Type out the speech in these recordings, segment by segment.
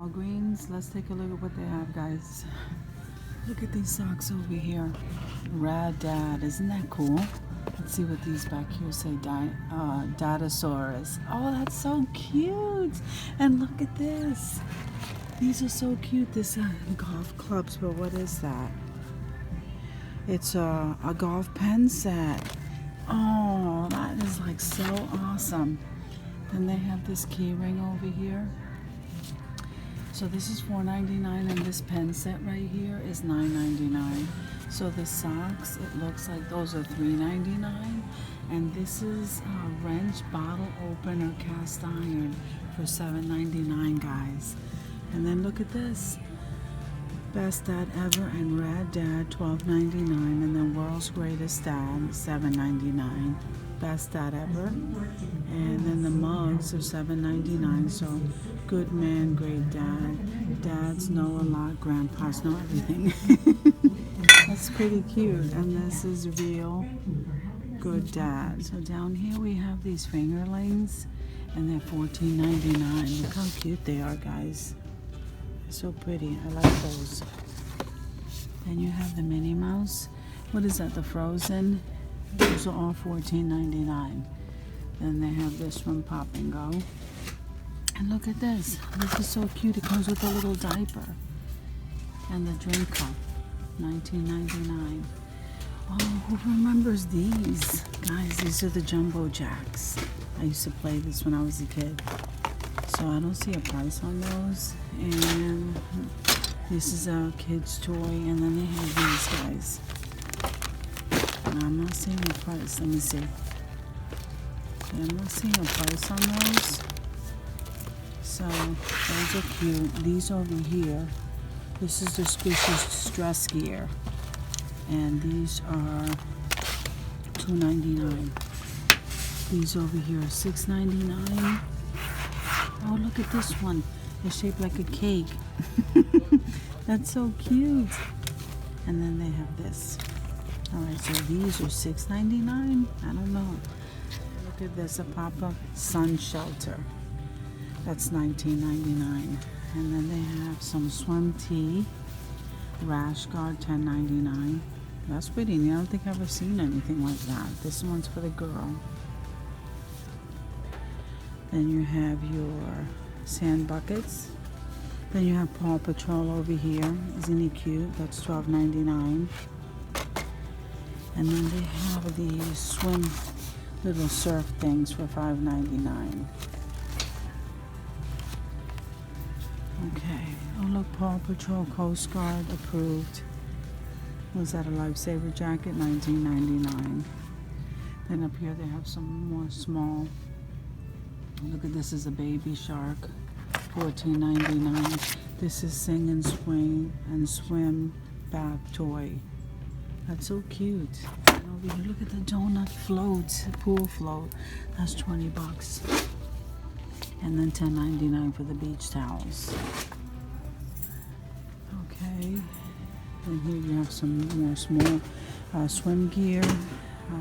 Walgreens. Let's take a look at what they have, guys. Look at these socks over here. Rad Dad, isn't that cool? Let's see what these back here say. Datasaurus. Oh, that's so cute. And look at this. These are so cute. This golf clubs, but what is that? It's a golf pen set. Oh, that is like so awesome. Then they have this key ring over here. So this is $4.99 and this pen set right here is $9.99. So the socks, it looks like those are $3.99, and this is a wrench bottle opener cast iron for $7.99, guys. And then look at this. Best Dad Ever and Rad Dad $12.99, and then World's Greatest Dad $7.99. Best Dad Ever, and then the mugs are $7.99. So good man, great dad. Dads know a lot, grandpas know everything. That's pretty cute. And this is real good dad. So down here we have these fingerlings, and they're $14.99. Look how cute they are, guys. They're so pretty. I like those. Then you have the Minnie Mouse. What is that? The Frozen. Those are all $14.99. Then they have this from Pop and Go. And look at this. This is so cute. It comes with a little diaper. And the drink cup. $19.99. Oh, who remembers these? Guys, these are the Jumbo Jacks. I used to play this when I was a kid. So I don't see a price on those. And this is a kid's toy. And then they have these guys. I'm not seeing a price. Let me see. Yeah, I'm not seeing a price on those. So those are cute. These over here. This is the Squishy Stress Gear, and these are $2.99. These over here are $6.99. Oh, look at this one. It's shaped like a cake. That's so cute. And then they have this. Alright, so these are $6.99. I don't know. Look at this, a pop-up sun shelter. That's $19.99. And then they have some swim tee, rash guard, $10.99. That's pretty neat. I don't think I've ever seen anything like that. This one's for the girl. Then you have your sand buckets. Then you have Paw Patrol over here. Isn't he cute? That's $12.99. And then they have these swim little surf things for $5.99. Okay. Oh, look, Paw Patrol Coast Guard approved. Was that a lifesaver jacket? $19.99. Then up here they have some more small. Look at this, is a baby shark. $14.99. This is Sing and Swim bath toy. That's so cute. And over here, look at the donut floats, pool float. That's $20. And then $10.99 for the beach towels. Okay. And here you have some more small swim gear,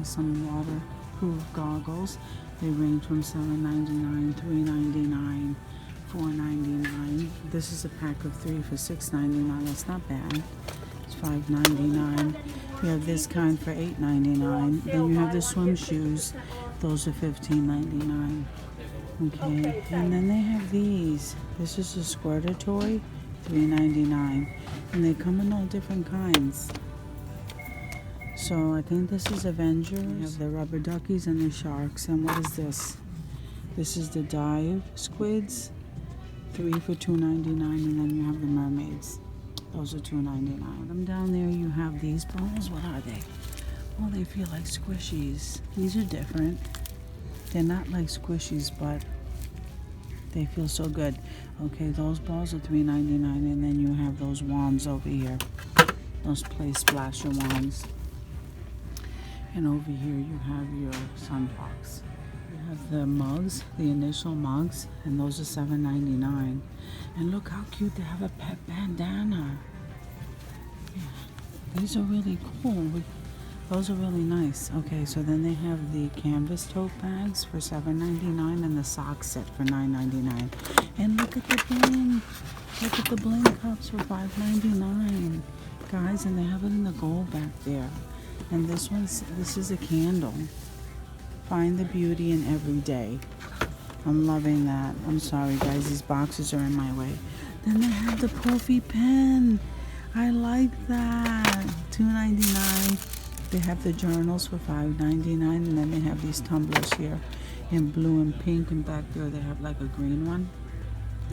some waterproof goggles. They range from $7.99, $3.99, $4.99. This is a pack of 3 for $6.99. That's not bad. It's $5.99. You have this kind for $8.99. Then you have the swim shoes. Those are $15.99. Okay, and then they have these. This is a squirter toy, $3.99. And they come in all different kinds. So I think this is Avengers. You have the rubber duckies and the sharks. And what is this? This is the dive squids, 3 for $2.99. And then you have the mermaids. Those are $2.99. Them down there, you have these balls. What are they? Oh, they feel like squishies. These are different. They're not like squishies, but they feel so good. Okay, those balls are $3.99, and then you have those wands over here. Those play splasher wands. And over here you have your sunbox. You have the mugs, the initial mugs, and those are $7.99. And look how cute, they have a pet bandana. Yeah, these are really cool. Those are really nice. Okay, so then they have the canvas tote bags for $7.99 and the sock set for $9.99. And look at the bin. Look at the bling cups for $5.99, guys, and they have it in the gold back there. And this is a candle. Find the beauty in every day. I'm loving that. I'm sorry, guys, these boxes are in my way. Then they have the Profi pen. I like that. $2.99. They have the journals for $5.99, and then they have these tumblers here in blue and pink, and back there they have like a green one.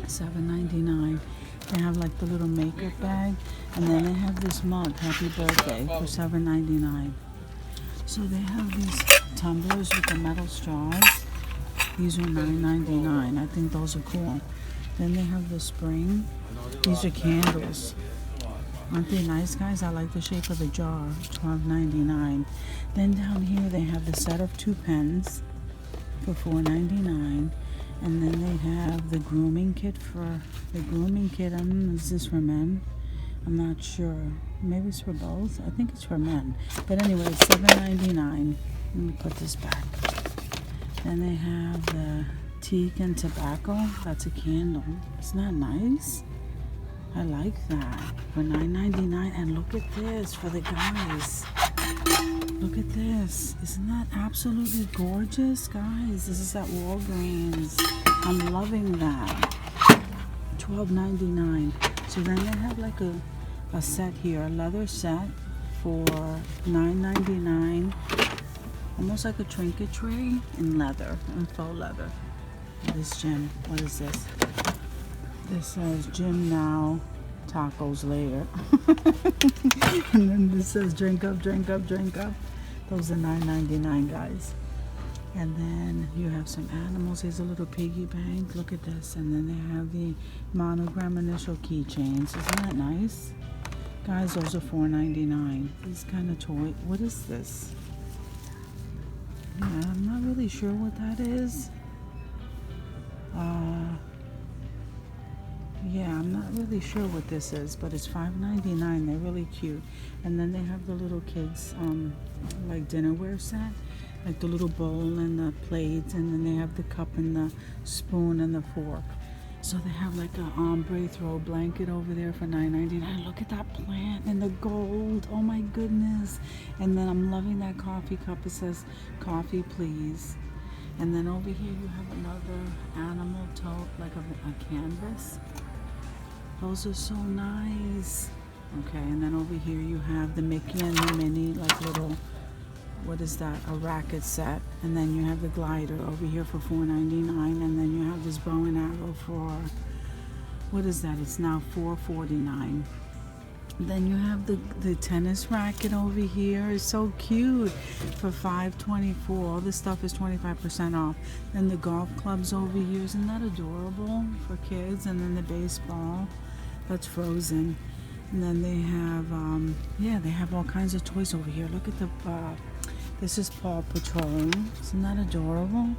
$7.99. They have like the little makeup bag, and then they have this mug, Happy Birthday, for $7.99. So they have these tumblers with the metal straws. These are $9.99. I think those are cool. Then they have the spring. These are candles. Aren't they nice, guys? I like the shape of the jar. $12.99. Then down here they have the set of 2 pens for $4.99. And then they have the grooming kit is this for men? I'm not sure. Maybe it's for both. I think it's for men. But anyway, it's $7.99. Let me put this back. Then they have the teak and tobacco. That's a candle. Isn't that nice? I like that. For $9.99. And look at this for the guys. Look at this. Isn't that absolutely gorgeous, guys? This is at Walgreens. I'm loving that. $12.99. So then they have like a set here, a leather set for $9.99. Almost like a trinket tray in leather, in faux leather. This gym, what is this? This says gym now, tacos later. And then this says drink up, drink up, drink up. Those are $9.99, guys. And then you have some animals. Here's a little piggy bank. Look at this. And then they have the monogram initial keychains. Isn't that nice? Guys, those are $4.99. These kind of toy. What is this? Yeah, I'm not really sure what that is. Yeah, I'm not really sure what this is, but it's $5.99. They're really cute. And then they have the little kids, like dinnerware set, like the little bowl and the plates, and then they have the cup and the spoon and the fork. So they have like a ombre throw blanket over there for $9.99. Look at that plant and the gold. Oh my goodness. And then I'm loving that coffee cup. It says coffee please. And then over here you have another animal tote, like a canvas. Those are so nice. Okay, and then over here you have the Mickey and the Minnie, like little, what is that, a racket set. And then you have the glider over here for $4.99. And then you have this bow and arrow for, what is that, it's now $4.49. Then you have the tennis racket over here. It's so cute for $5.24. All this stuff is 25% off. Then the golf clubs over here. Isn't that adorable for kids? And then the baseball. That's Frozen. And then they have, yeah, they have all kinds of toys over here. Look at the, this is Paw Patrol. Isn't that adorable?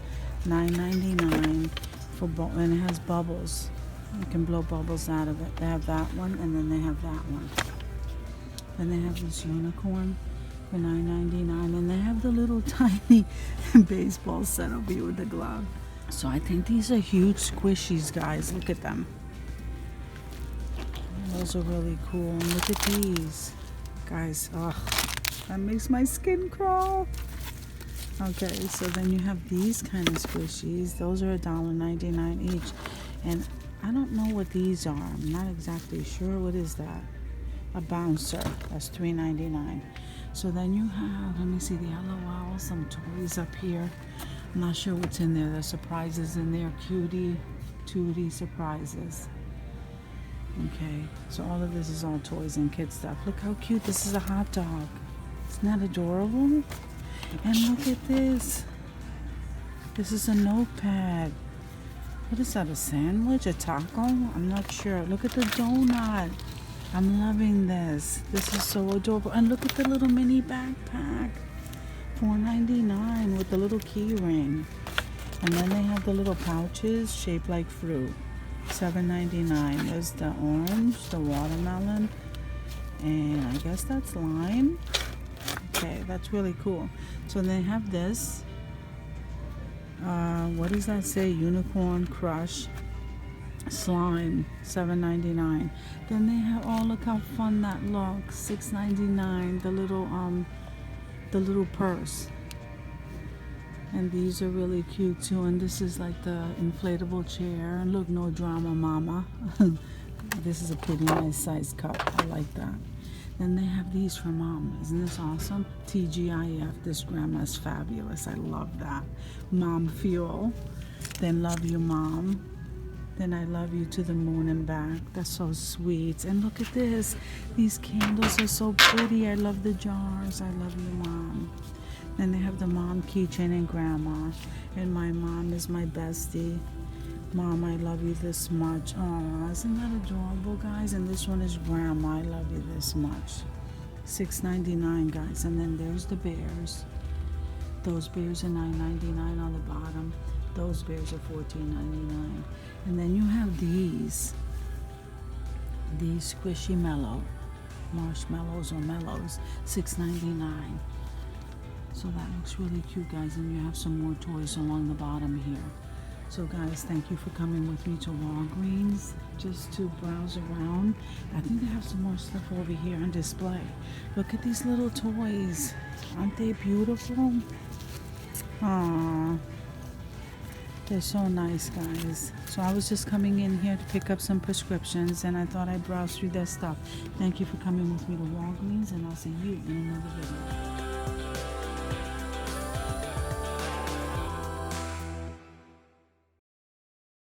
$9.99 for, and it has bubbles. You can blow bubbles out of it. They have that one, and then they have that one. Then they have this unicorn for $9.99, and they have the little tiny baseball set over here with the glove. So I think these are huge squishies, guys. Look at them. Those are really cool. And look at these, guys. Oh, that makes my skin crawl. Okay, so then you have these kind of squishies. Those are $1.99 each, and I don't know what these are. I'm not exactly sure. What is that? A bouncer. That's $3.99. So then you have, let me see, the LOL, some toys up here. I'm not sure what's in there. There's surprises in there. Cutie, tootie surprises. Okay, so all of this is all toys and kid stuff. Look how cute. This is a hot dog. Isn't that adorable? And look at this. This is a notepad. What is that, a sandwich, a taco? I'm not sure. Look at the donut. I'm loving this. This is so adorable. And look at the little mini backpack. $4.99 with the little key ring. And then they have the little pouches shaped like fruit. $7.99. There's the orange, the watermelon, and I guess that's lime. Okay, that's really cool. So they have this. What does that say? Unicorn Crush. Slime, $7.99. Then they have, oh, look how fun that looks, $6.99. The little purse. And these are really cute too. And this is like the inflatable chair. And look, no drama, mama. This is a pretty nice size cup. I like that. Then they have these for mom. Isn't this awesome? TGIF. This grandma's fabulous. I love that. Mom fuel. Then love you, mom. Then I love you to the moon and back. That's so sweet. And look at this. These candles are so pretty. I love the jars. I love you, mom. Then they have the mom keychain and grandma. And my mom is my bestie. Mom, I love you this much. Oh, isn't that adorable, guys? And this one is grandma. I love you this much. $6.99, guys. And then there's the bears. Those bears are $9.99 on the bottom. Those bears are $14.99. And then you have these squishy mellow marshmallows or mellows, $6.99. So that looks really cute, guys. And you have some more toys along the bottom here. So guys, thank you for coming with me to Walgreens just to browse around. I think they have some more stuff over here on display. Look at these little toys. Aren't they beautiful? Aww. They're so nice, guys. So I was just coming in here to pick up some prescriptions, and I thought I'd browse through their stuff. Thank you for coming with me to Walgreens, and I'll see you in another video.